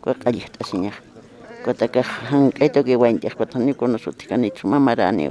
Kuaqallita siñaq kutaka hank'aytuki wanchaq kutanikuno sutikanichu mamarani.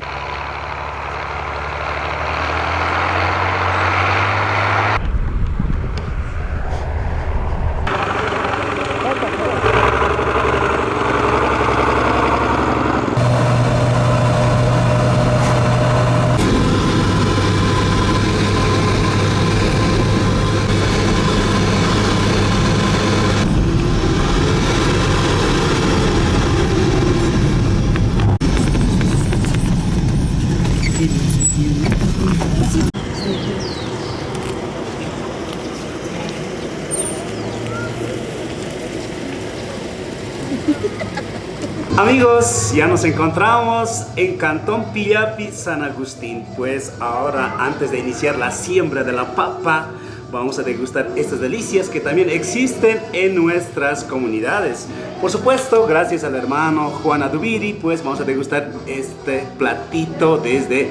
Amigos, ya nos encontramos en Cantón Pillapi, San Agustín. Pues ahora, antes de iniciar la siembra de la papa, vamos a degustar estas delicias que también existen en nuestras comunidades. Por supuesto, gracias al hermano Juan Adubiri, pues vamos a degustar este platito desde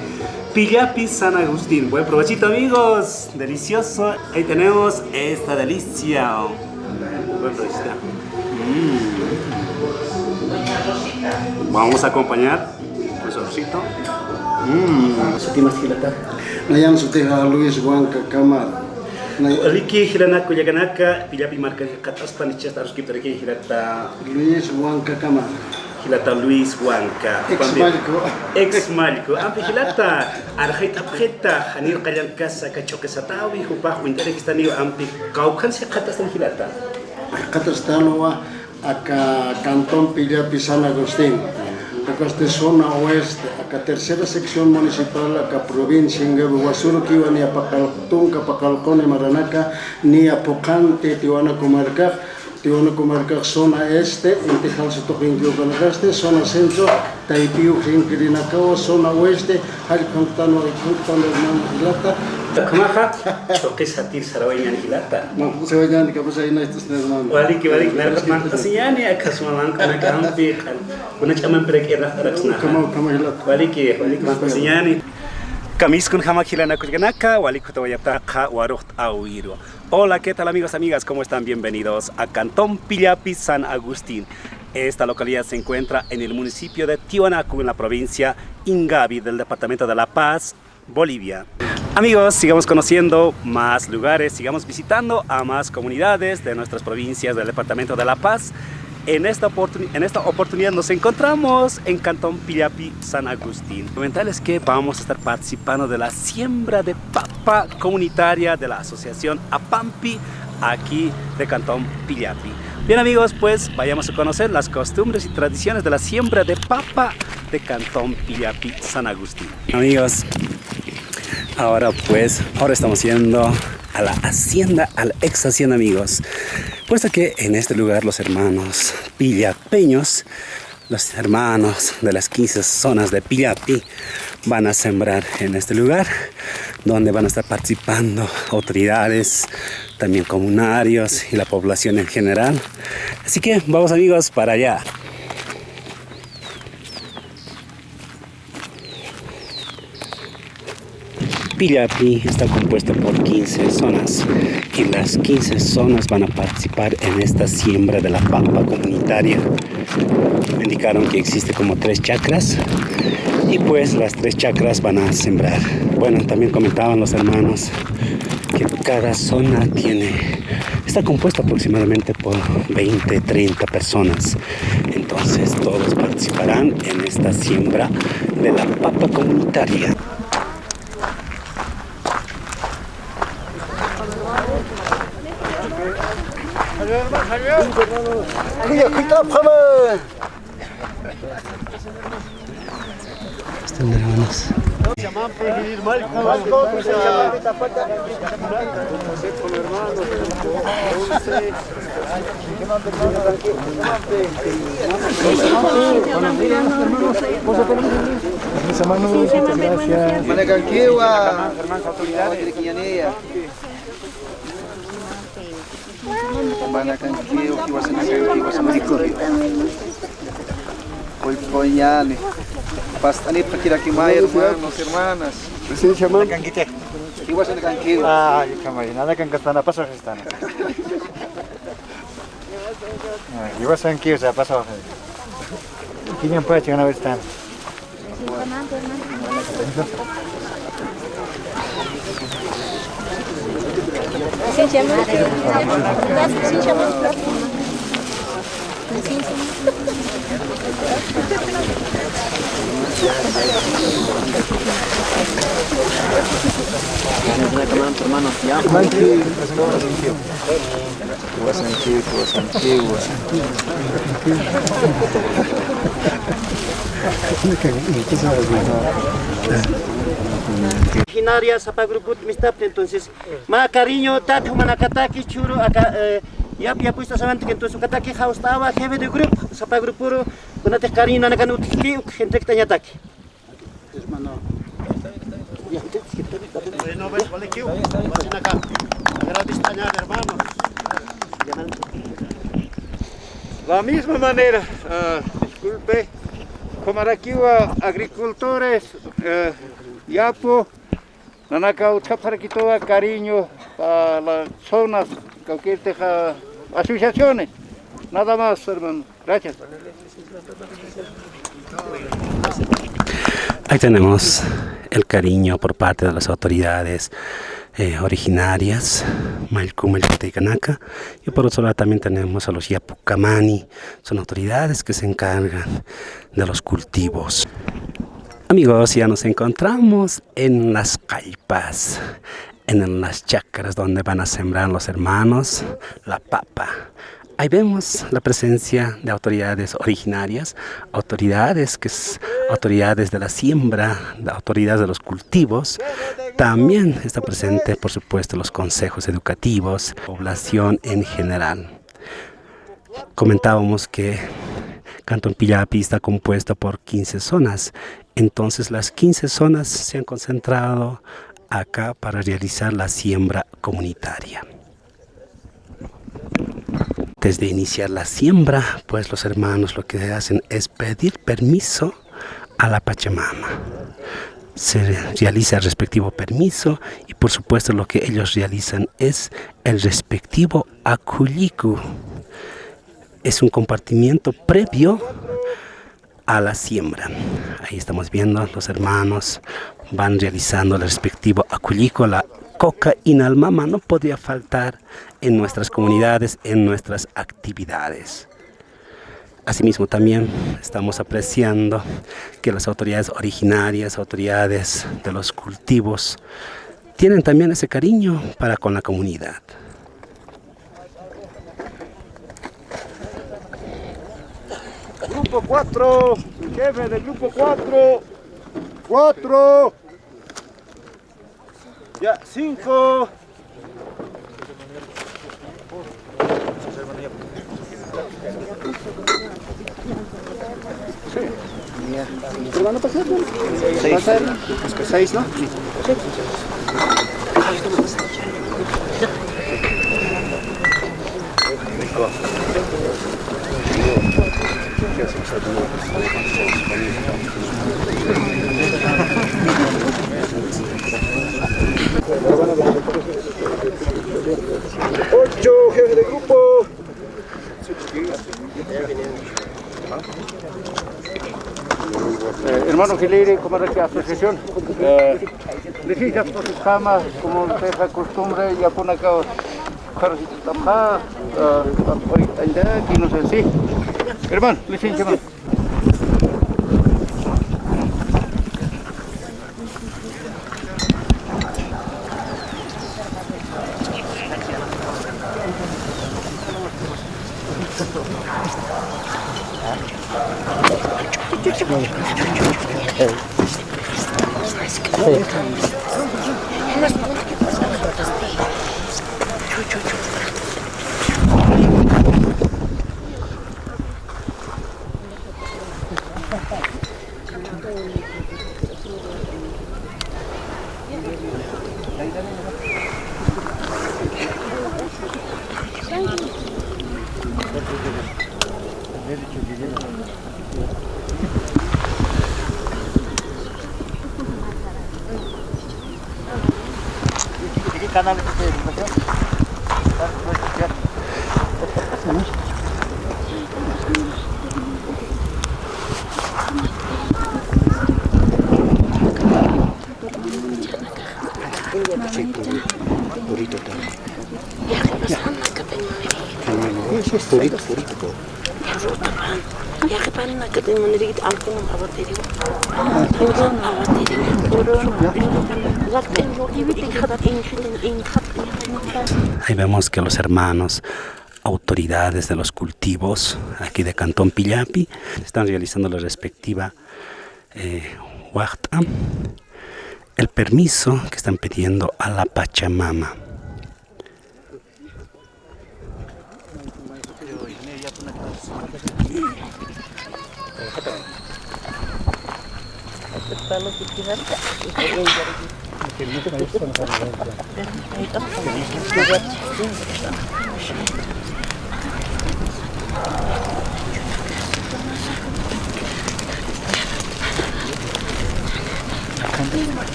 Pillapi, San Agustín. Buen provechito, amigos, delicioso. Ahí tenemos esta delicia. Buen provechito. Vamos a acompañar con saborcito. Sutimos hilata. Nayan sutiha Luis Huanca Camar. Liki hilanaku yaganaka Pillapi marca kataspan ichastarus kiptereki hilata Luis Huanca Camar. hilata Luis Huanca. Ex Malico. Ampi hilata arjait abjeta hanir qallan casa kachoke satawi hupah wintere kistani ampi kaukan se katastan hilata. Catastanoa acá Cantón Pillapi San Agustín. Acá esta zona oeste, acá tercera sección municipal, acá provincia en Guasuru, Kiwa, ni a Pacaltún, Capacalcón, Maranaca, ni a Pocante, Tijuana Comarca, zona este, en Tejalso Toquinquio Canagaste, zona centro, Taipiu, Jinquirinacao, zona oeste, Halcantano, hermano Hilata. Kamaha, choque satir sarawayan hilata. No, se vayan, que pasa ahí, no estos hermanos. Waliki, narkas mantasiyani, akasmalan kanakampi, una chaman prekerah raksna. Kama Hilata. Waliki mantasiyani. Kamiskun hamakilana kuganaka, walikuta wayapaka waruht awiro. Hola, ¿qué tal amigos, amigas? ¿Cómo están? Bienvenidos a Cantón Pillapi, San Agustín. Esta localidad se encuentra en el municipio de Tiwanaku, en la provincia Ingavi del departamento de La Paz, Bolivia. Amigos, sigamos conociendo más lugares, sigamos visitando a más comunidades de nuestras provincias del departamento de La Paz. En esta oportunidad nos encontramos en Cantón Pillapi, San Agustín. Comentarles que vamos a estar participando de la siembra de papa comunitaria de la asociación APAMPI aquí de Cantón Pillapi. Bien amigos, pues vayamos a conocer las costumbres y tradiciones de la siembra de papa de Cantón Pillapi, San Agustín. Amigos, ahora estamos yendo a la hacienda, a la ex hacienda, amigos, puesto que en este lugar los hermanos pillapeños, los hermanos de las 15 zonas de Pillapi van a sembrar en este lugar, donde van a estar participando autoridades, también comunarios y la población en general. Así que vamos amigos para allá. Pillapi está compuesto por 15 zonas y las 15 zonas van a participar en esta siembra de la papa comunitaria. Me indicaron que existe como 3 chacras y pues las 3 chacras van a sembrar. Bueno, también comentaban los hermanos que cada zona está compuesta aproximadamente por 20-30 personas. Entonces todos participarán en esta siembra de la papa comunitaria. Están hermanos. Pastanit kira kimaya hermanos, hermanas. Así se llaman. Igual se tranquilo. Ah, camay, nada que encantar paso están. Igual tranquilo, se pasa. ¿Quién puede llegar a ver están? Originarias apa grupo mistap entonces ma cariño tatu manakataki churu acá ya puesto sabante que entonces kataki haustaba jefe de grupo sapa grupo con este cariño na kanu tiki gente que tanya taki no ves vale que vayan acá gratis tanya hermanos la misma manera disculpe como aquí agricultores yapo nanaka para que todo cariño a las zonas cualquier asociaciones nada más hermano gracias. Ahí tenemos el cariño por parte de las autoridades originarias, Mailcuma y Kanaka, y por otro lado también tenemos a los Yapucamani, son autoridades que se encargan de los cultivos. Amigos, ya nos encontramos en las calpas, en las chacras donde van a sembrar los hermanos la papa. Ahí vemos la presencia de autoridades originarias, autoridades de la siembra, de autoridades de los cultivos. También está presente, por supuesto, los consejos educativos, población en general. Comentábamos que Cantón Pillapi está compuesto por 15 zonas. Entonces las 15 zonas se han concentrado acá para realizar la siembra comunitaria. Desde iniciar la siembra, pues los hermanos lo que hacen es pedir permiso a la Pachamama. Se realiza el respectivo permiso y por supuesto lo que ellos realizan es el respectivo acullicu. Es un compartimiento previo a la siembra. Ahí estamos viendo los hermanos van realizando el respectivo acullico. La coca inalmama no podría faltar en nuestras comunidades, en nuestras actividades. Asimismo también estamos apreciando que las autoridades originarias, autoridades de los cultivos, tienen también ese cariño para con la comunidad. Grupo 4, jefe del grupo 4, 4, ya 5. ¿Qué van a pasar? 6, ¿no? Ocho, jefe de grupo. Hermano Giliri, como es la asociación, legisla por sus camas, como es la costumbre, ya pone acá, aquí no sé si. Hermano, licencia, hermano. canal de educación. Ahí vemos que los hermanos autoridades de los cultivos aquí de Cantón Pillapi están realizando la respectiva huerta, el permiso que están pidiendo a la Pachamama.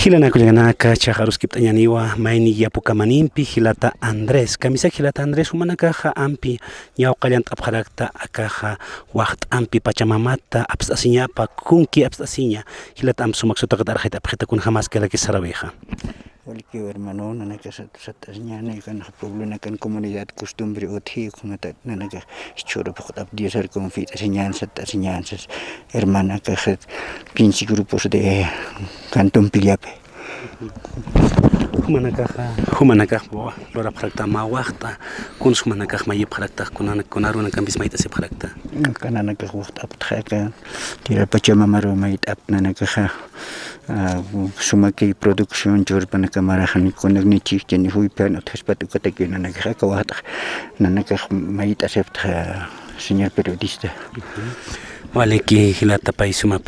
Hilana kuyanaka chajarus kiptañaniwa mayni yapukamanimpi hilata Andrés kamisa hilata Andrés humanakaja ampi ñawqallan t'apqarakta akaja waqt ampi Pachamamata apstasiñapa kunki apstasiña hilata am sumak sutaqta arjita apjita kun jamás que la que sarabeja. Oliki hermano nanaka satasiñana kan pueblo kan comunidad costumbre oti kumata nanaka choro paqap diesar confit asiñan satasiñansas hermana ka 15 grupos de Cantón Pillapi. Humanakaj boa lora prakta mawaqta kun humanakaj mayip prakta kunaruna kan bismaita se prakta. Kananaka waqt aptaka tira Pachamama ro mayit apnanaka sumaki producción jorpanaka marajan konagni chichteni huipan othespatu kataki nanaka kawata nanaka mayit acepta señor periodista. Vale que hilata paisuma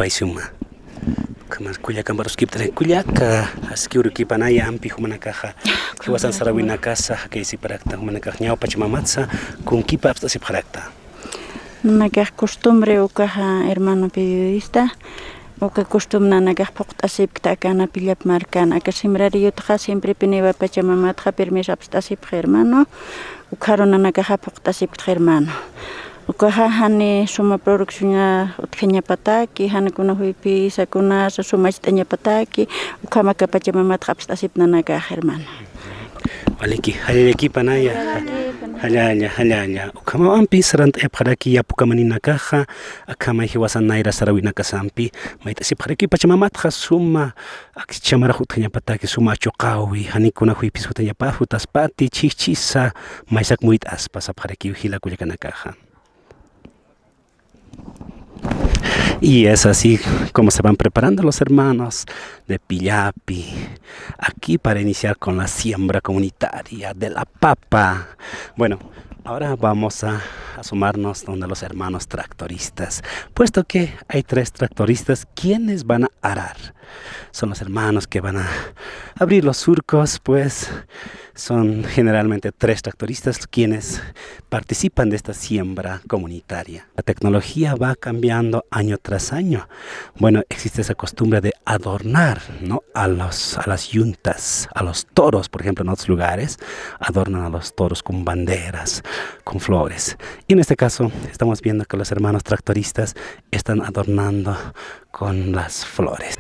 Kamar kuliakan baru skip tadi kuliaka askiuru kipanaya ampi humanakaja kiwasan sarawina casa que si parakta humanakaj ñaw Pachamatsa con kipa hasta si parakta. Nakaj costumbre ukaja hermano periodista uka costumbre nakaj poqta asipta kana Pillapi marcan aka sembrario tja siempre peneba Pachamamata permiso hasta asip hermano ukaron nakaja poqta asipta hermano. Ukaha hani suma productionnya utkenya pataki hani kuna huipi sakuna suma istanya pataki ukama ka Pachamamata apstasip nanaga hermano. Waliki haleki panaya halaya ukama ampi sarant epharaki yapukamani nakaja akama hiwasan naira sarawina kasampi maita sipharaki Pachamamata suma akchamara utkenya pataki suma choqawi hani kuna huipi utenya pahutas pati chichisa maisak muit aspas apharaki hila kuyakanakaja. Y es así como se van preparando los hermanos de Pillapi aquí para iniciar con la siembra comunitaria de la papa. Bueno, ahora vamos a asomarnos donde los hermanos tractoristas, puesto que hay 3 tractoristas quienes van a arar. Son los hermanos que van a abrir los surcos, pues son generalmente 3 tractoristas quienes participan de esta siembra comunitaria. La tecnología va cambiando año tras año. Bueno, existe esa costumbre de adornar, ¿no? a las yuntas, a los toros, por ejemplo, en otros lugares adornan a los toros con banderas, con flores. Y en este caso estamos viendo que los hermanos tractoristas están adornando con las flores.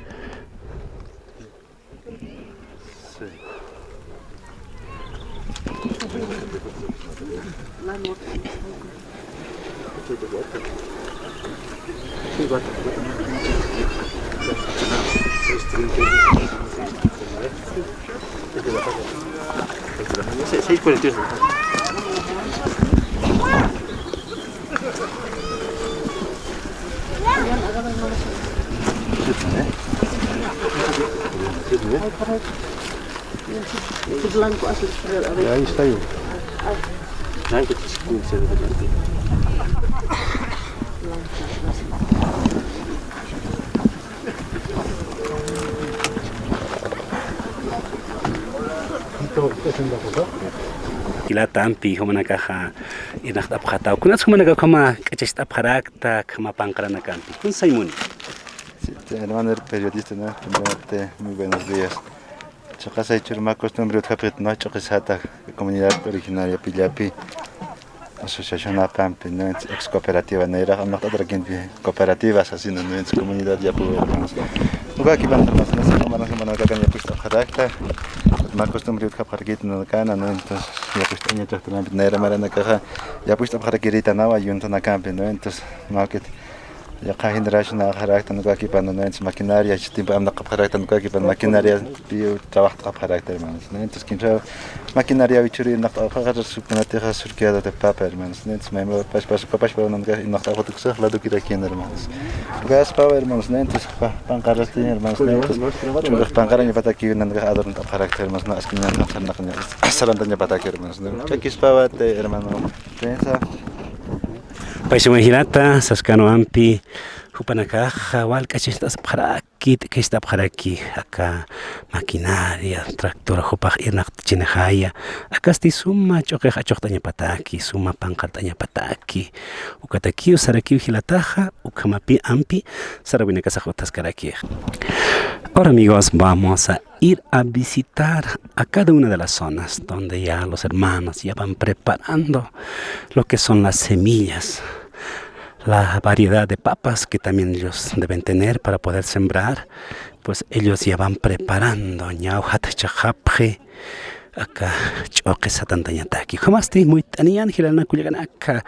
Ahí está ahí. Hilata ampi humanakaja inaqta apjata kunas humanaka kama kachista apjarakta kama pankarana kampi kun saimuni. Hermano periodista, ¿no? Muy buenos días. Chocas hay churma costumbre de no chocasata comunidad originaria Pillapi, asociación APAMPI, ¿no? Ex cooperativa negra, no otra quien cooperativas así no es comunidad ya por hermanos. Luego aquí van a las cámaras van a caña pues carácter, más costumbre de caparquit no cana, ¿no? Entonces ya pues tenía tratamiento negra marana caja, ya pues caparquirita nava y un tona campi, ¿no? Entonces market ya kahin rashna karakter no aquí para no es maquinaria tipo amna karakter no aquí para maquinaria bio trabajo karakter hermanos entonces quien sabe maquinaria bichuri na karakter suponate surqueada de papel hermanos entonces me pas para no na foto que se la do kira quien hermanos gas power hermanos entonces pancaras tiene hermanos entonces pancaras ni pata aquí na adorno karakter hermanos no es que na sarandanya pata aquí hermanos aquí spava hermano pensa Paisuma hilata saskano ampi hupanaka wal kachista paraki kista paraki aka maquinaria tractor hupaj irnak chinahaya akasti suma choque achoktaña pataki suma pankartaña pataki ukataki usaraki hilataja ukamapi ampi sarawina kasajotas karaki. Ahora amigos vamos a ir a visitar a cada una de las zonas donde ya los hermanos ya van preparando lo que son las semillas, la variedad de papas que también ellos deben tener para poder sembrar, pues ellos ya van preparando ñau hatachajapje acá choque satantañataki jamás te muy tanian hilana kuyaganaka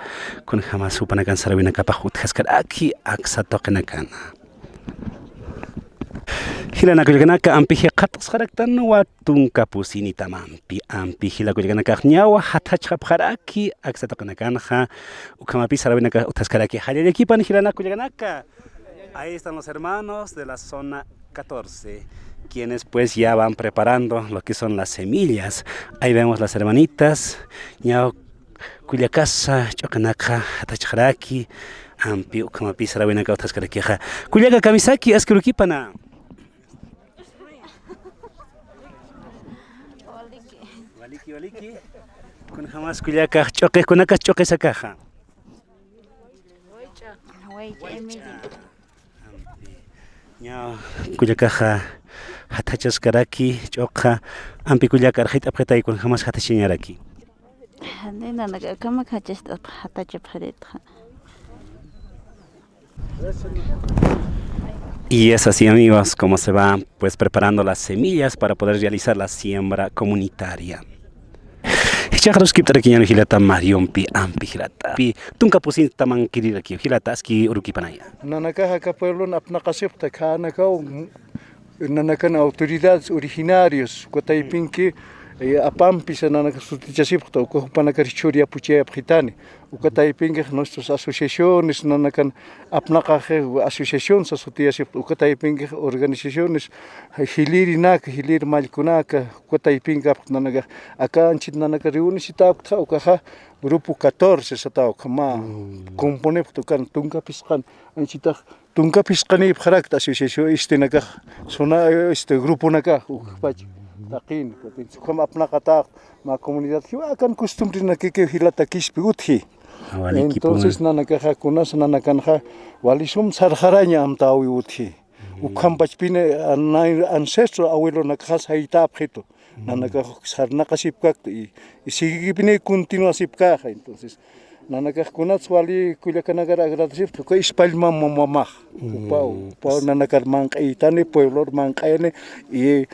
con jamás supanakan sarawina kapajut haskaraki aksa tokenakana. Hilana kuyaganaka ampi hiqatas haraktan watun kapusini tamampi ampi hila kuyaganaka ñawa hatachapjaraki aksatokanakanja ukamapi sarawinaka utaskaraki hallekipan hilana kuyaganaka. Ahí están los hermanos de la zona 14 quienes pues ya van preparando lo que son las semillas. Ahí vemos las hermanitas ñaw kuyakasa chokanaka hatachjaraki ampi ukamapi sarawinaka utaskaraki kuyaga kamisaki askurukipana. Waliki kun jamás kuyaka choque kunaka choque sakaja ña kuyakaja hatachas karaki choqa ampi kuyaka arjita apjetay kun jamás hatachiñaraki nena naga kama hachasta hatachapjareta. Y es así amigos como se van pues preparando las semillas para poder realizar la siembra comunitaria. Chakros kiptar kiñano hilata mariompi ampi hilata pi tunka pusin taman kiriraki hilata aski urukipanaya. Nanaka acá pueblo apnakasipta kanaka nanakan autoridades originarios kutaipinki apampi sananaka sutichasipta ukupana richuria puchea apjitani ukataipinki nuestras asociaciones nanakan apnakaje asociación sasutiasipta ukataipinki organizaciones hilirinak hilir malkunaka ukataipinki apnanaga acá anchit nanaka reunishita ukaja grupo 14 satao kama compone kan tunka piskan anchita tunka piskani bharakta asociación naga sona grupo naga ukpach takin como apna kata ma comunidad que akan costumbre na que hilata kispi uthi entonces nanaka kunas nanakanja walisum sarjaraña amtawi uthi ukampachpine ancestro abuelo nakjas haita objeto nanaka sarnaka sipkak y sigipine continua sipkaja entonces nanaka kunats wali kuyakanagara agradecer que espalma mamá pau nanaka manqaitane pueblo manqaene y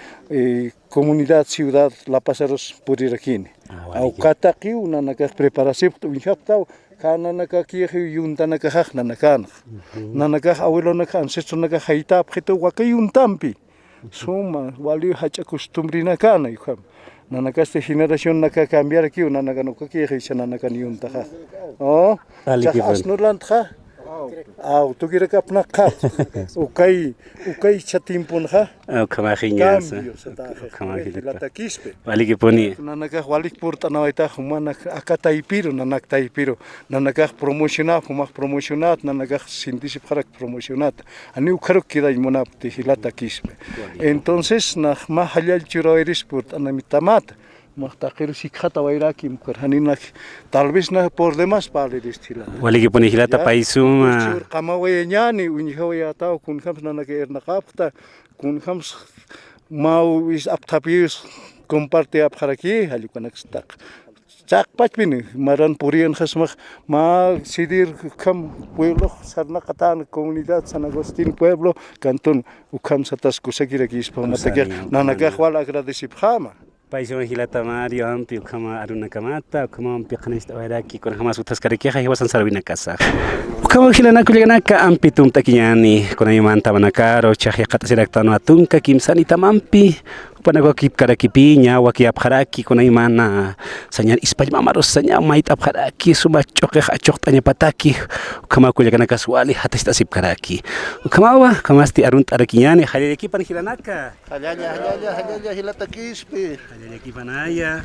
comunidad ciudad la pasaros purirakine Auqataqi nanakaq preparación unchaptaw kananakaqi yuntanakaq nanakaq. Nanakaq abuelonakaq ancestronakaq haytap qhito wakay yuntampi. Suma wali hacha costumbrinakana yukham. Nanakaste generación naka cambiar aquí nanakanuqaqi nanaka yuntaqa. Oh, asnulantqa tukiraqapnaqa ukay chatimpunqa Kamajiñas. Wali que ponía. Nanakaq walik portanawaita humana akataipiro nanaktaipiro nanakaq promocionat nanakaq sindisip qarak promocionat ani ukharuk kiday monapti hilata kispe. Entonces ma hallal churawiris portanamitamata Mahtaqiru sikhata wairaki mukharhaninak tal vez na por demás paliris tila. Wali que pone hilata paisuma. Qamawayañani uñihawayataw kunkhams nanaka ernaqapta kunkhams mau is aptapius comparte apharaki halukanakstak. Chaqpachpini maran purian khasmaq ma sidir kham pueblo sarnaqatan comunidad San Agustín pueblo cantón ukham satas kusakiraki ispamataq nanakaq wala agradecip khama. Paisuma hilata Mario ampi ukama aruna kamata ukama ampi qanista wairaki con jamás utaskarikeja hiwasan sarwina casa. Ukama hilana kuliganaka ampi tumtakiñani con ayumanta manakaro chaqya qatasiraktano atunka kimsani tamampi Panagokip karakipiña waki apjaraki con aymana señal España mamaros señal mait apjaraki suma choque achoktaña pataki ukama kuliganaka suali hatasta sip karaki ukamawa kamasti arunt arakiñani hallayaki panhilanaka Hallalla hilata kispi hallayaki panaya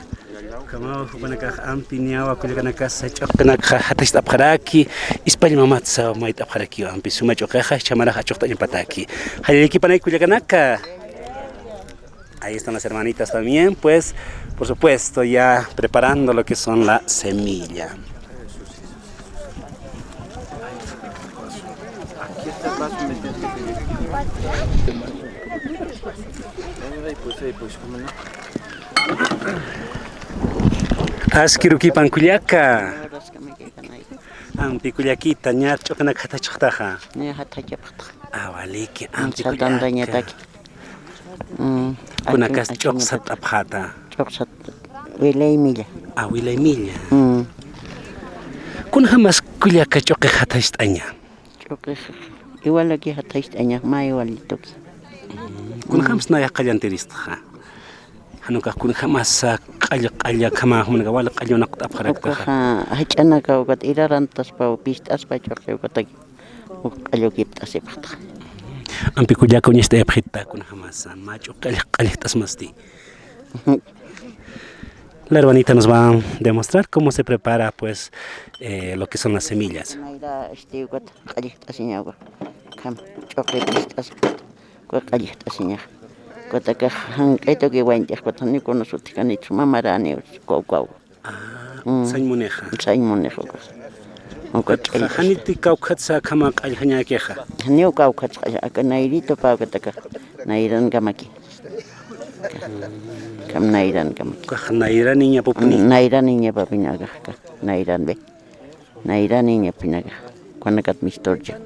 ukamawa panaka ampiñawa kuliganaka sachoktanaka hatasta apjaraki España mamatsa mait apjaraki ampi suma choque chamara achoktaña pataki hallayaki panay kuliganaka. Ahí están las hermanitas también, pues, por supuesto, ya preparando lo que son la semilla. Askiruki pankuliaka. Ampi kuliakita ñar chokanak hatachoktaja. Ah, vale, que ampi kuliaka. Kunakas choksat apjata. Choksat wilay milla. Ah, wilay milla. Kun hamas kuliaka choke hatastaña. Choke igual aquí hatastaña, ma igualito. Kun hams na yaqallantiristja. Hanuka kun hamas qalla kama humna wala qallona qat apjarakta. Hachanaka ugat irarantas pa pistas pa choke ugat qallo kiptas ipta. Ampi kuliaka uñesta yapjita kun hamasan macho qallqtas masti. La hermanita nos va a demostrar cómo se prepara pues lo que son las semillas. Haniti kaukatsa kama qalhanya keja. Hanio kaukatsa akanairito paukataka nairan gamaki. Kam nairan gamaki. Nairan niña popuni. Nairan niña papinaga. Nairan be. Nairan niña pinaga. Kwanakat mistorja.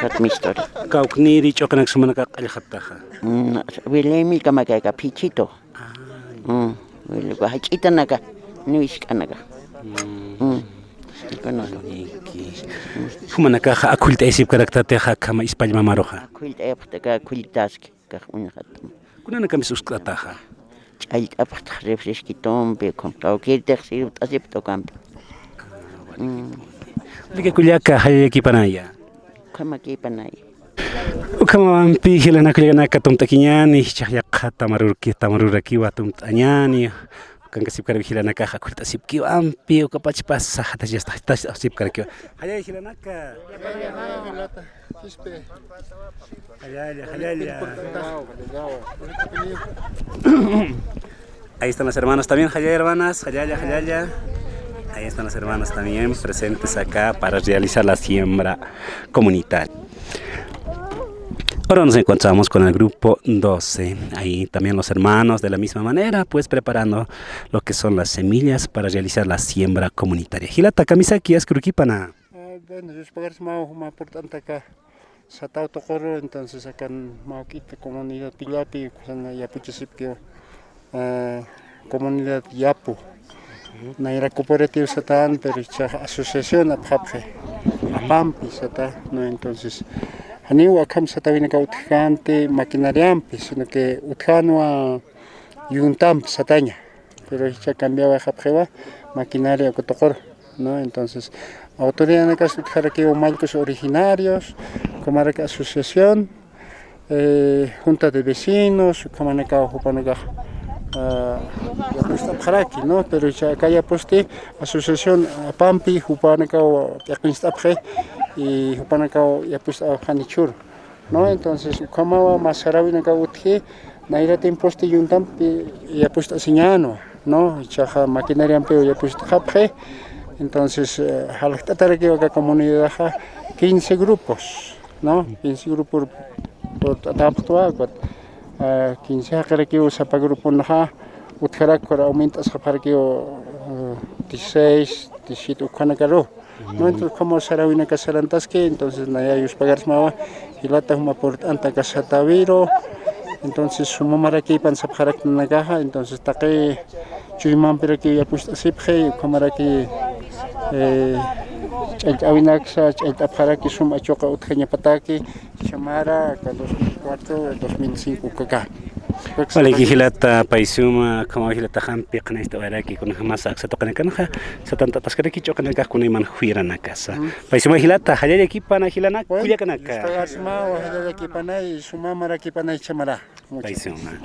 Kat mistor. Kaukniri chokanak sumanaka qalhattaja. Wilemi kamaka pichito. Wil hachitanaga niwishkanaga. Fumanaka akulta isip karaktateja kama España mamaroja. Akulta eptaka akultaski ka unhat. Kunana kami suskrataja. Chalt apta refresquiton be con kaukirte sirut asipto campo. Dike kuliaka hayaki panaya. Kama ki panaya. Ukama ampi hilana kuliana katumtakiñani chaqyaqa tamaruraki watumtañani. Kan kasip kara hilana ka hakurta sipki ampi ukapach pasa hata just sip kara kyo. Hayay hilana ka. Ahí están las hermanas también, hayay hermanas, hayaya. Ahí están las hermanas también presentes acá para realizar la siembra comunitaria. Ahora nos encontramos con el grupo 12, ahí también los hermanos de la misma manera, pues preparando lo que son las semillas para realizar la siembra comunitaria. Hilata kamisaki es kurukipana. Bueno, es para más importante acá. Satao tocoro, entonces acá en Mauquita, comunidad Pilapi, pues en la Yapuchesipio, comunidad Yapu. Naira cooperativa satan, pero asociación apapje, apampi sata, ¿no? Entonces, aniwa kam sata viene ka utjante maquinariampi, sino que utjanwa yuntam sataña, pero ya cambiaba japjeva maquinaria cotocor, ¿no? Entonces, autoridad en el caso de marcos originarios, como la asociación, junta de vecinos, como en el caso ¿no? Pero ya acá ya posté asociación Pampi, Jupanacao, Yaquinstapje y Jupanacao ya pues a Janichur, ¿no? Entonces, como Masarawi Nacauti, Naira te imposte y un tampi ya pues a Siñano, ¿no? Chaja maquinaria ampeo ya pues Japje. Entonces, halaktatara que acá comunidad 15 grupos, ¿no? 15 grupos por adaptar, 15 que usa para grupo naja, utjarak para aumentar para que 16, 17 ukanakaro, ¿no? Entonces, como sarawina casarantasque, entonces naya ellos pagar más, y la tajuma por anta casataviro, entonces su mamá aquí pan sapjarak nagaja, entonces taque chuyman pero que ya pues asipje, como aquí el Awinaxa, el Tapjaraki suma choca utjeña pataki, chamara, 2004, 2005 caca. Vale, gihilata paisuma, como gihilata hampi, con esto era aquí con jamás acceso con el canja, se tanta tascara que chocan el casco con iman huira na casa. Paisuma gihilata, hayaya aquí pana gilana, cuya canaka. Esta suma, hayaya aquí pana y suma mara aquí pana y chamara. Paisuma.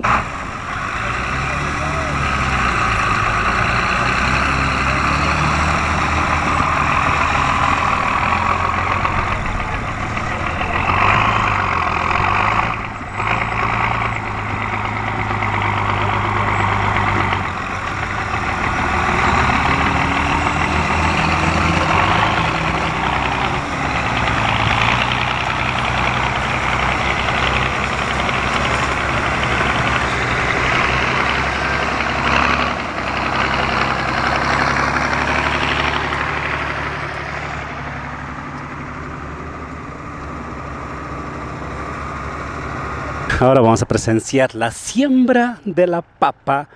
Ahora vamos a presenciar la siembra de la papa,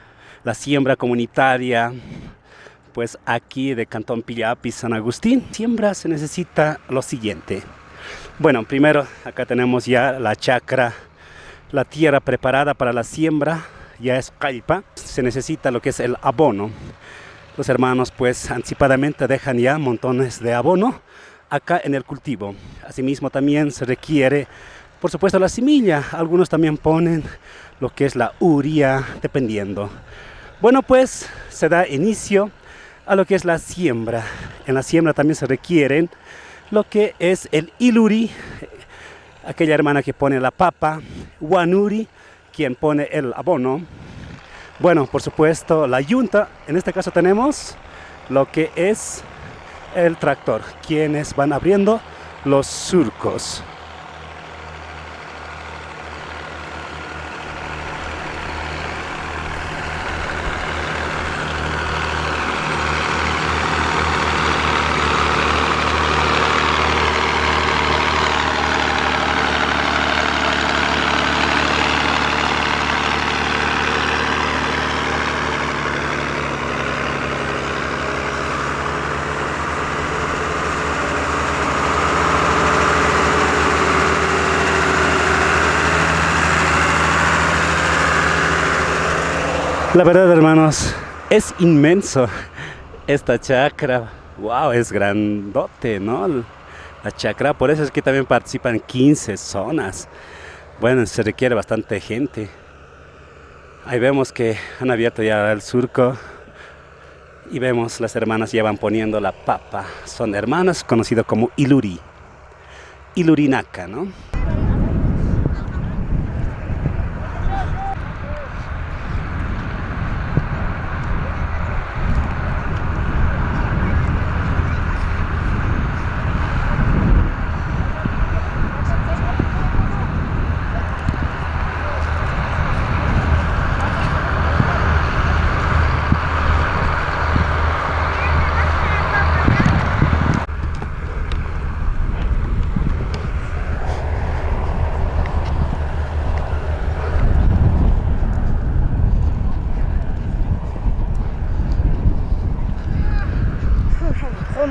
la siembra comunitaria, pues aquí de Cantón Pillapi, San Agustín. Siembra se necesita lo siguiente. Bueno, primero acá tenemos ya la chacra, la tierra preparada para la siembra, ya es calpa. Se necesita lo que es el abono. Los hermanos pues anticipadamente dejan ya montones de abono acá en el cultivo. Asimismo también se requiere, por supuesto, la semilla. Algunos también ponen lo que es la urea, dependiendo. Bueno, pues se da inicio a lo que es la siembra. En la siembra también se requieren lo que es el iluri, aquella hermana que pone la papa, wanuri, quien pone el abono. Bueno, por supuesto, la yunta. En este caso tenemos lo que es el tractor, quienes van abriendo los surcos. La verdad, hermanos, es inmenso esta chacra. Wow, es grandote, ¿no? La chacra, por eso es que también participan 15 zonas. Bueno, se requiere bastante gente. Ahí vemos que han abierto ya el surco y vemos las hermanas ya van poniendo la papa. Son hermanas conocidas como iluri, ilurinaka, ¿no?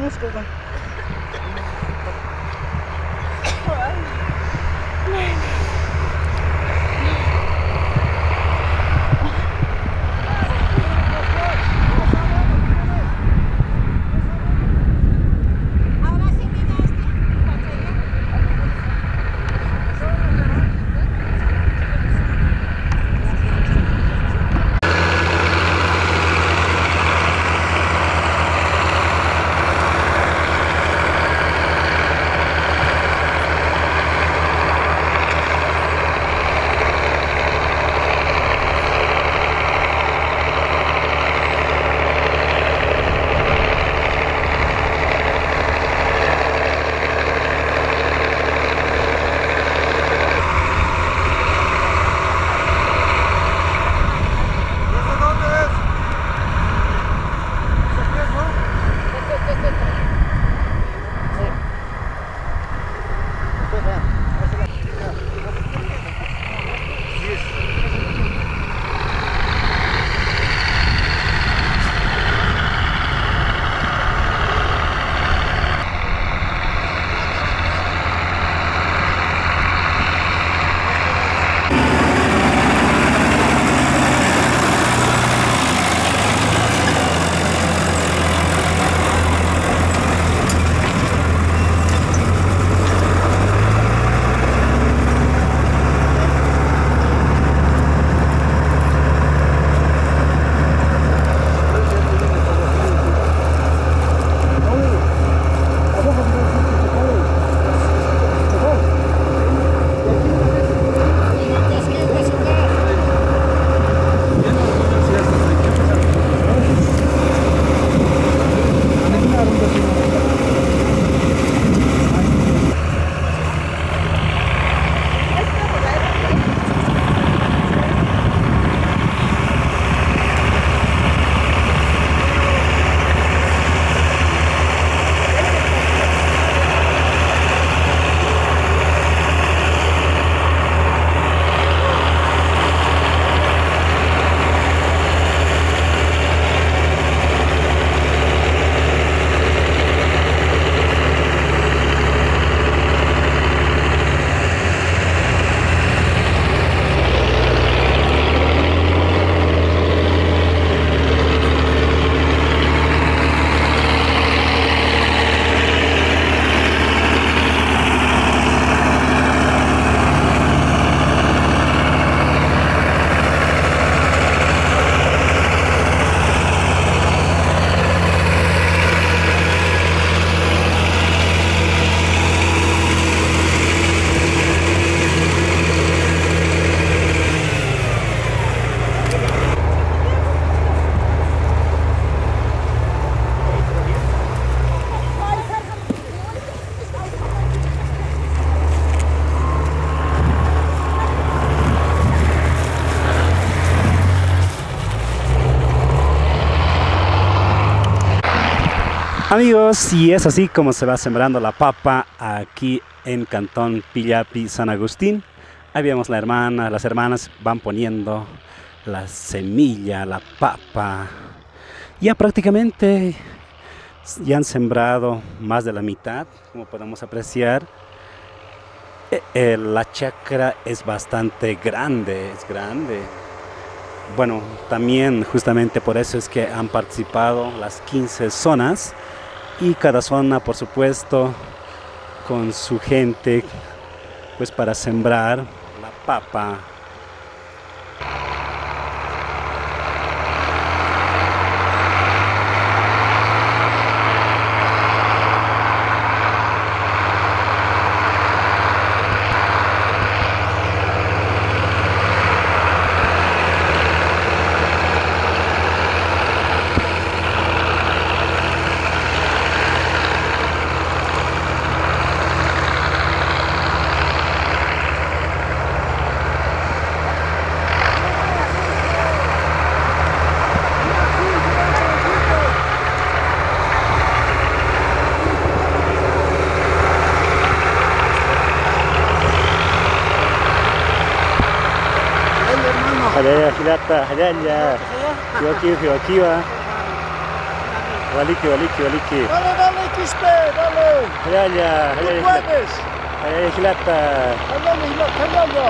musculo. Amigos, y es así como se va sembrando la papa aquí en Cantón Pillapi, San Agustín. Ahí vemos las hermanas van poniendo la semilla, la papa. Ya prácticamente ya han sembrado más de la mitad, como podemos apreciar. La chacra es bastante grande, es grande. Bueno, también justamente por eso es que han participado las 15 zonas y cada zona, por supuesto, con su gente, pues para sembrar la papa. Allá, Gilata, allá, aquí va. Waliki. Dale, Quispe, dale. Hayaya, Tú puedes. hayaya hilata. Hayaya.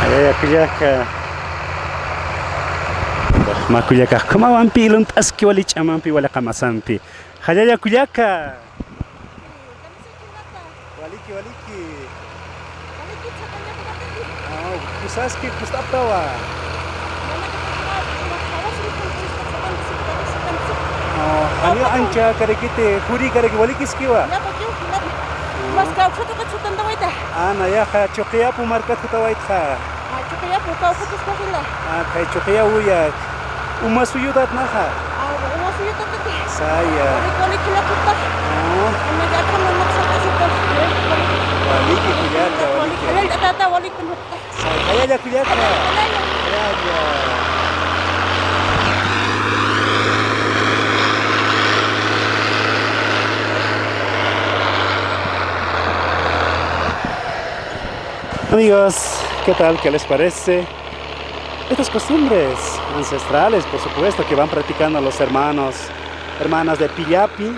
Hayaya kuyaka. Makuyaka, ¿cómo van pilun taski wali chamampi wala kamasampi? Hayaya kuyaka. Waliki. Kusaski kustaptawa. Hani ancha karekite, kuri kareki waliki skiwa. Mas kau foto kat sutan tawaita. Ana ya kha choqiya pu markat tawaita. Choqiya pu kau foto skafila. Kai choqiya uya. Umasuyudat naha. Umasuyudat tati. Saya. Waliki la kutta. Umaga kan maksa kasitan. Waliki kuyaka. Waliki tata waliki nutta. Saya ya kuyaka. Ya. Amigos, ¿qué tal? ¿Qué les parece? Estas costumbres ancestrales, por supuesto, que van practicando los hermanas de Pillapi,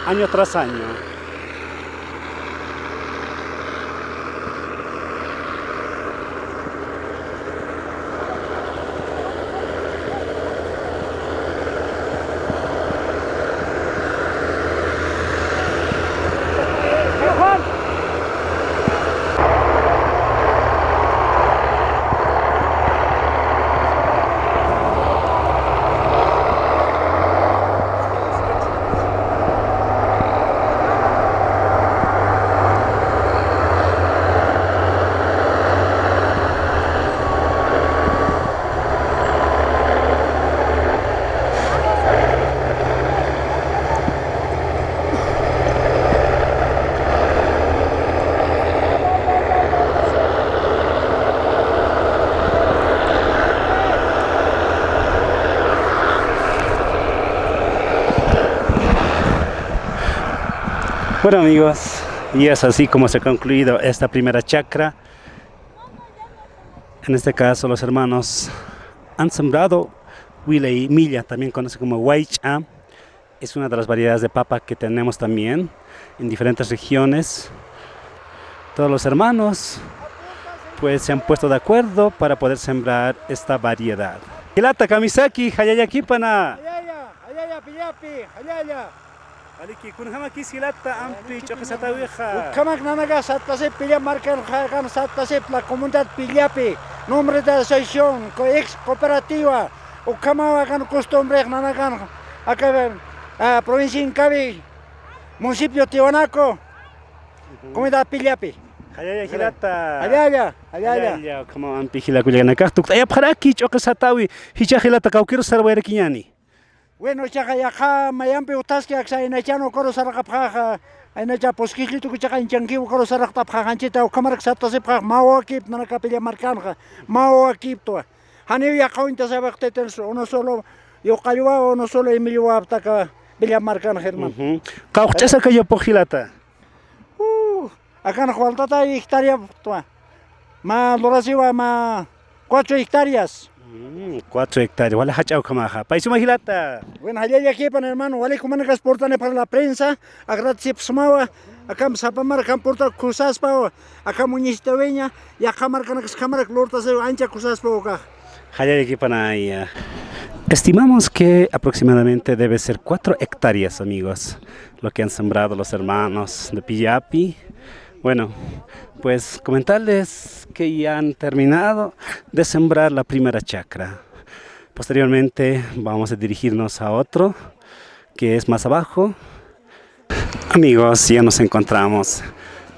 año tras año. Bueno amigos, y es así como se ha concluido esta primera chacra. En este caso los hermanos han sembrado huile y milla, también conocido como huaycha. Es una de las variedades de papa que tenemos también en diferentes regiones. Todos los hermanos pues se han puesto de acuerdo para poder sembrar esta variedad. Hilata kamisaki, hayayaki pana. Hayaya, Pillapi, hayaya. Aliki, kunhama kisilata ampi chokisatawiha. Kamak nanaga satasip Pillap marcan jagan satasip la comunidad Pillapi, nombre de asociación, ex cooperativa, o kama hagan costumbre nanagan acá provincia Incabi, municipio Tiwanaku, comunidad Pillapi. Hayaya hilata. Hayaya. Como ampi hilakuliana kaktuk. Ayap haraki chokisatawi. Hicha hilata kaukiro sarwere kiñani. Bueno, chaka mayampi utaski aksa inachano koro sarakapha inacha poskili tu chaka inchanki koro sarakapha hanchita o kamarak satase pha mawa kip nanaka Pillap marcanja mawa kip to hani ya kaunta sabakte uno solo yo kaywa uno solo Emilio aptaka Pillap marcanja hermano Kauchasa kayo pohilata. Acá falta hectárea to ma lorasiwa ma 4 hectáreas. 4 hectáreas, wala hachao kamaja. Paisuma hilata. Bueno, allá aquí pan hermano, wala como nagas portane para la prensa, agradecip sumawa, acá sapamar acá porta cruzas pa, acá municipio veña y acá marcan que cámara lorta se ancha cruzas pa acá. Allá aquí panaya. Estimamos que aproximadamente debe ser 4 hectáreas, amigos, lo que han sembrado los hermanos de Pillapi. Bueno, pues comentarles que ya han terminado de sembrar la primera chacra. Posteriormente vamos a dirigirnos a otro que es más abajo. Amigos, ya nos encontramos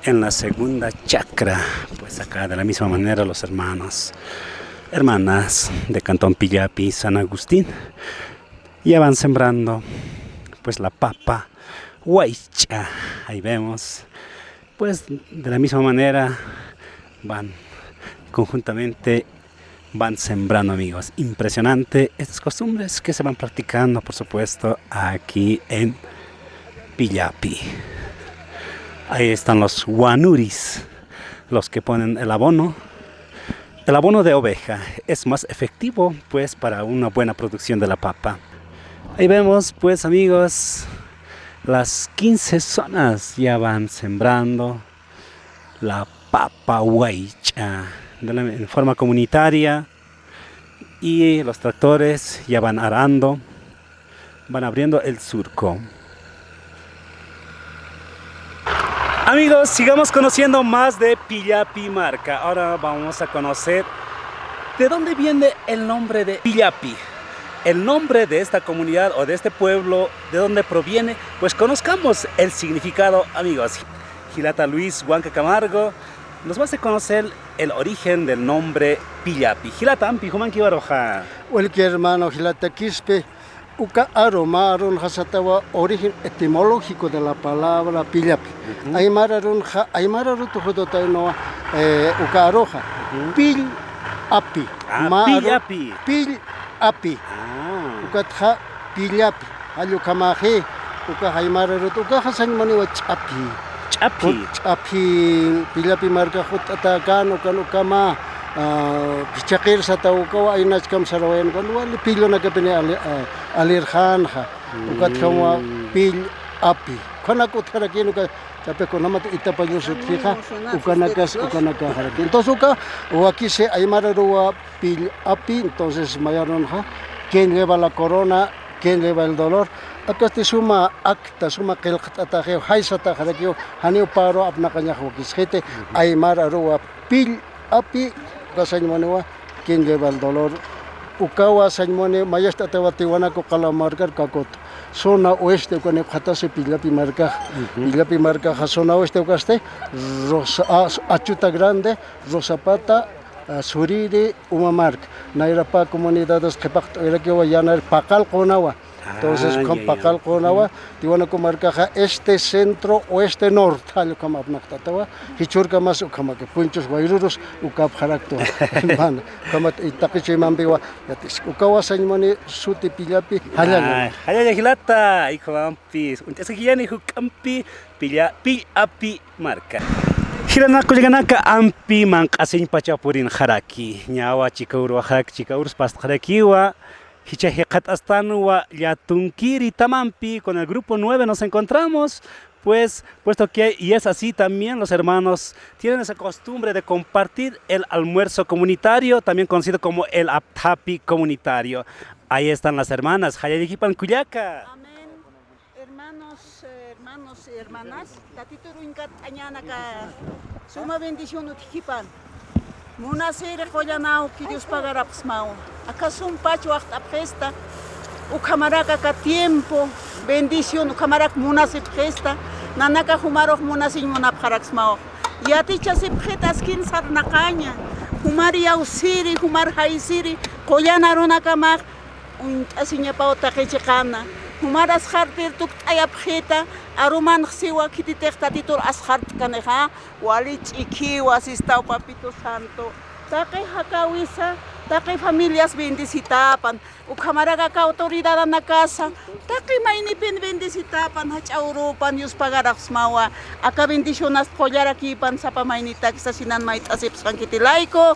en la segunda chacra, pues acá de la misma manera los hermanos, hermanas de Cantón Pillapi, San Agustín, ya van sembrando pues la papa huaycha. Ahí vemos, pues de la misma manera van conjuntamente, van sembrando, amigos. Impresionante estas costumbres que se van practicando, por supuesto, aquí en Pillapi. Ahí están los guanuris, los que ponen el abono. El abono de oveja es más efectivo, pues, para una buena producción de la papa. Ahí vemos, pues, amigos, las 15 zonas ya van sembrando la papa huaycha en forma comunitaria, y los tractores ya van arando, van abriendo el surco. Amigos, sigamos conociendo más de Pillapi Marca. Ahora vamos a conocer de dónde viene el nombre de Pillapi. El nombre de esta comunidad o de este pueblo, ¿de dónde proviene? Pues conozcamos el significado, amigos. Gilata Luis Huanca Camargo nos va a hacer conocer el origen del nombre Pillapi. Gilata Ampi, Juman Kibaroja. Cualquier hermano, Gilata Quispe. Uka aromaron hasatawa origen etimológico de la palabra Pillapi. Aymararun tujudotaino uka aroja. Pil api. Pillapi. Pil api. Uka tja Pillapi. Ayo kamaje. Uka aymararut uka hasan maniwa chapi. Chapi. Chapi Pillapi marca hutatakan uka ma. Pichakir sa tao ko ay naskam sarawayan ko wali pilo na kapini alirhan ha ukat kama pil api kana ko tharakin ka tape ko namat itapagyo suthiha ukanakas ukanaka harakin entonces uka aquí se ay mararuwa pil api entonces mayaron ha quien lleva la corona, quien lleva el dolor. Acá te suma acta, suma que el ataque haisata harakio hanio paro apna kanya hokis gente ay mararuwa pil api Kasañmanua, quien lleva el dolor. Ukawa Sañmone, Mayasta Tewatiwana, Calamarcar, Cacoto. Zona oeste con el Hatase Pillapi Marca. Pillapi Marca, zona oeste Caste, Rosa Achuta Grande, Rosapata, Suriri, Umamarc. Nairapa comunidades que pacto era que vayan a Pacal Conawa. Entonces, con Pacal Conawa, Tiwana Comarca, este centro, oeste, norte, al Kamap Naktatawa, Hichurka más Ukama, que Punchos Guairus, Ukap Harakto, Kamat Itakichi Mambiwa, Ukawa Sañmoni, Suti Pillapi, Hayaya. Hayaya Gilata, hijo Ampis, un Tesigiani, Hukampi, Pillapi Marca. Hiranako Ganaka Ampi, Mank Asin Pachapurin Haraki, Nyawa Chikauru Harak, Chikaurus Past Harakiwa. Hichajeqatastanua Yatunkiri Tamampi, con el grupo 9 nos encontramos, pues puesto que, y es así también, los hermanos tienen esa costumbre de compartir el almuerzo comunitario, también conocido como el aptapi comunitario. Ahí están las hermanas, Hayayipan Cuyaca. Amén. Hermanos y hermanas, Tatito Ruincat Añanaca, suma bendición utijipan. Muna seire joyanao que Dios pagará psmao. ¿Acaso un pacho hasta festa? Ukamaraca ka tiempo, bendición, ukamarac muna se festa. Nanaka humarok muna sin muna paraxmao. Ya ticha se pretas kin sar nakaña. Humari ausiri, humar haisiri, koyana ronakamar, un asiña pauta kechekana. Humar ashartir tuk ayapjeta, aruman siwa kititecta titur ashart kaneja, walich iki wasistao papito santo. Take hakawisa, take familias bendisitapan, ukamaraga ka autoridad na casa, take mainipin bendisitapan, hachaurupan, yus pagaraxmawa, aka bendicionas poyarakipan sa pamainita sa sinan maitasip sankitilaiko.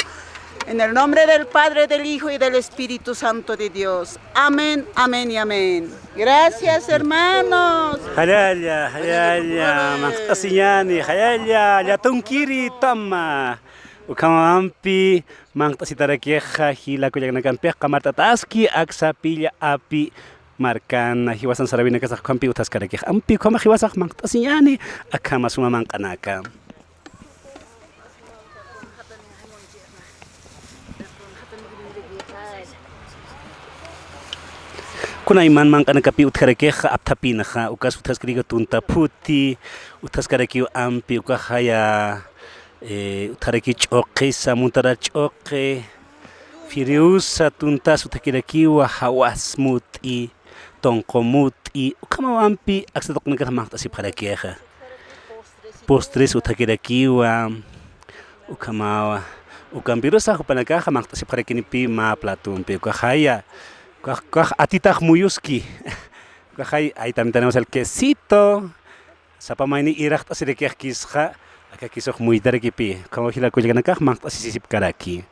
En el nombre del Padre, del Hijo y del Espíritu Santo de Dios. Amén, amén y amén. Gracias, hermanos. Hayaya, hayaya, Mangtasiñani, hayaya, Yatunkiri Tama. Ukamampi, Mangtasitarakeja, Hila Kuyagnakampej, Kamartataski, Aksa Pillapi Marcana, Hiwasan Sarabina Kazakampi, Utaskarakej, Ampi, Kama Hiwasak Mangtasiñani, Akama Suma Mankanaka. Kunay man kanakapi utkarekeja aptapinaja ukas utaskariga tunta puti utaskarakiu ampi ukajaya utkareki ch'oqe samuntara ch'oqe firiusa tuntas utakirakiwa hawas muti tonko muti ukama ampi aksadoknika mahtas iparakeja postres utakirakiwa ukamawa ukambirusa hupanakaja mahtas iparakinipi ma platumpi ukajaya atitag muyuski. Ahí también tenemos el quesito. Sapamaini irakt asirikiakisja. Acá quiso muy darkipi. Como hila kuyaganakaj karaki.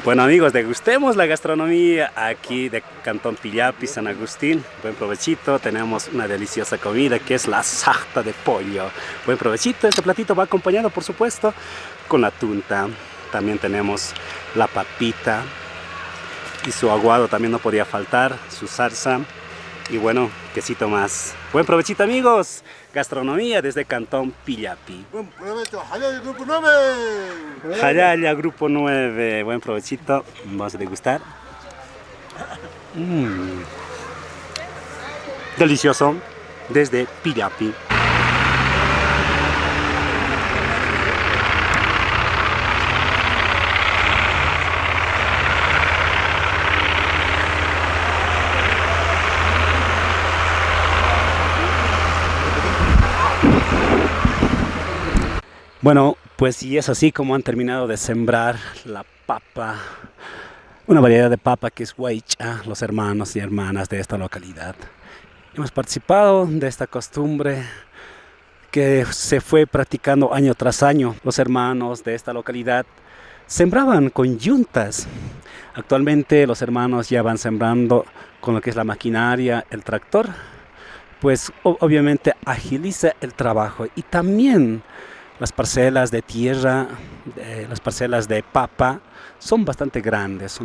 Bueno amigos, degustemos la gastronomía aquí de Cantón Pillapi, San Agustín. Buen provechito. Tenemos una deliciosa comida que es la sarta de pollo. Buen provechito. Este platito va acompañado, por supuesto, con la tunta. También tenemos la papita. Y su aguado también no podía faltar, su salsa y bueno, quesito más. Buen provechito amigos, gastronomía desde Cantón Pillapi. Buen provecho, Jayaya Grupo 9. Jayaya Grupo 9, buen provechito, vamos a degustar. Delicioso, desde Pillapi. Bueno, pues y es así como han terminado de sembrar la papa, una variedad de papa que es huaycha, los hermanos y hermanas de esta localidad. Hemos participado de esta costumbre que se fue practicando año tras año. Los hermanos de esta localidad sembraban con yuntas. Actualmente los hermanos ya van sembrando con lo que es la maquinaria, el tractor, pues obviamente agiliza el trabajo y también las parcelas de tierra, las parcelas de papa son bastante grandes,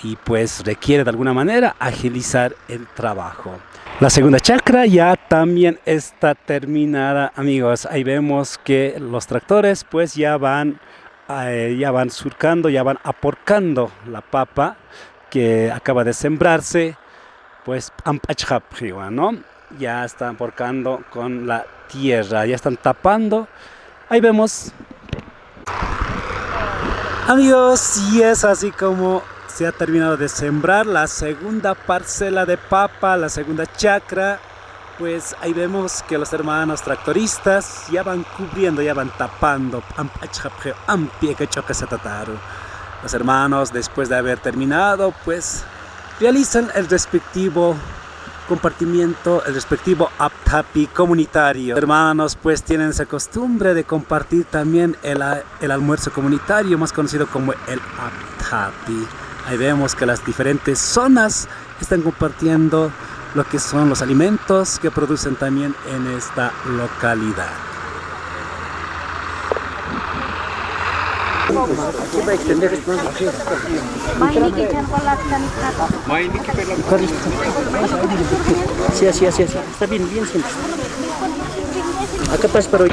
y pues requiere de alguna manera agilizar el trabajo. La segunda chacra ya también está terminada, amigos. Ahí vemos que los tractores pues ya van surcando, ya van aporcando la papa que acaba de sembrarse, pues ¿no? Ya están porcando con la tierra, ya están tapando. Ahí vemos. Amigos, y es así como se ha terminado de sembrar la segunda parcela de papa, la segunda chacra. Pues ahí vemos que los hermanos tractoristas ya van cubriendo, ya van tapando. Los hermanos, después de haber terminado, pues realizan el respectivo compartimiento, el respectivo aptapi comunitario. Hermanos pues tienen esa costumbre de compartir también el almuerzo comunitario, más conocido como el aptapi. Ahí vemos que las diferentes zonas están compartiendo lo que son los alimentos que producen también en esta localidad. Aquí va a extender esto. Sí, así. Está bien siempre. Acá pasa para hoy.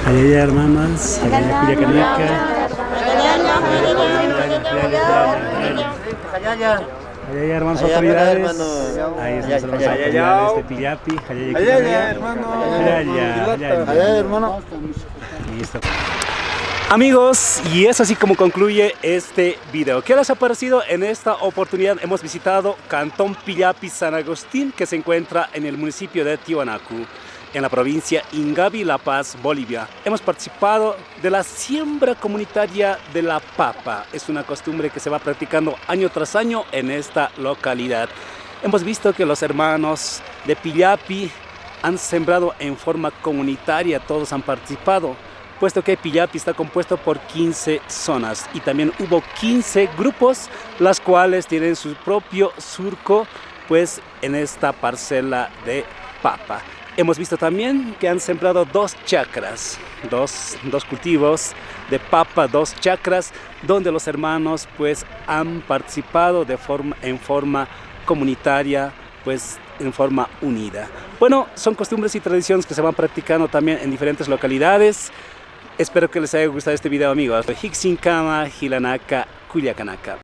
Allá, hermanas, allá, Culiacanaca. Allá, hermanos, autoridades. Ahí están las autoridades de Pillapi. Allá, hermano. Allá, hermano. Listo. Amigos, y es así como concluye este video. ¿Qué les ha parecido? En esta oportunidad hemos visitado Cantón Pillapi San Agustín, que se encuentra en el municipio de Tiwanaku, en la provincia Ingavi, La Paz, Bolivia. Hemos participado de la siembra comunitaria de la papa. Es una costumbre que se va practicando año tras año en esta localidad. Hemos visto que los hermanos de Pillapi han sembrado en forma comunitaria, todos han participado, puesto que Pillapi está compuesto por 15 zonas y también hubo 15 grupos, las cuales tienen su propio surco pues en esta parcela de papa. Hemos visto también que han sembrado 2 chacras, dos cultivos de papa, 2 chacras, donde los hermanos pues han participado en forma comunitaria, pues en forma unida. Bueno, son costumbres y tradiciones que se van practicando también en diferentes localidades. Espero que les haya gustado este video, amigos. Hixincama, Hilanaka, Culiacanaca.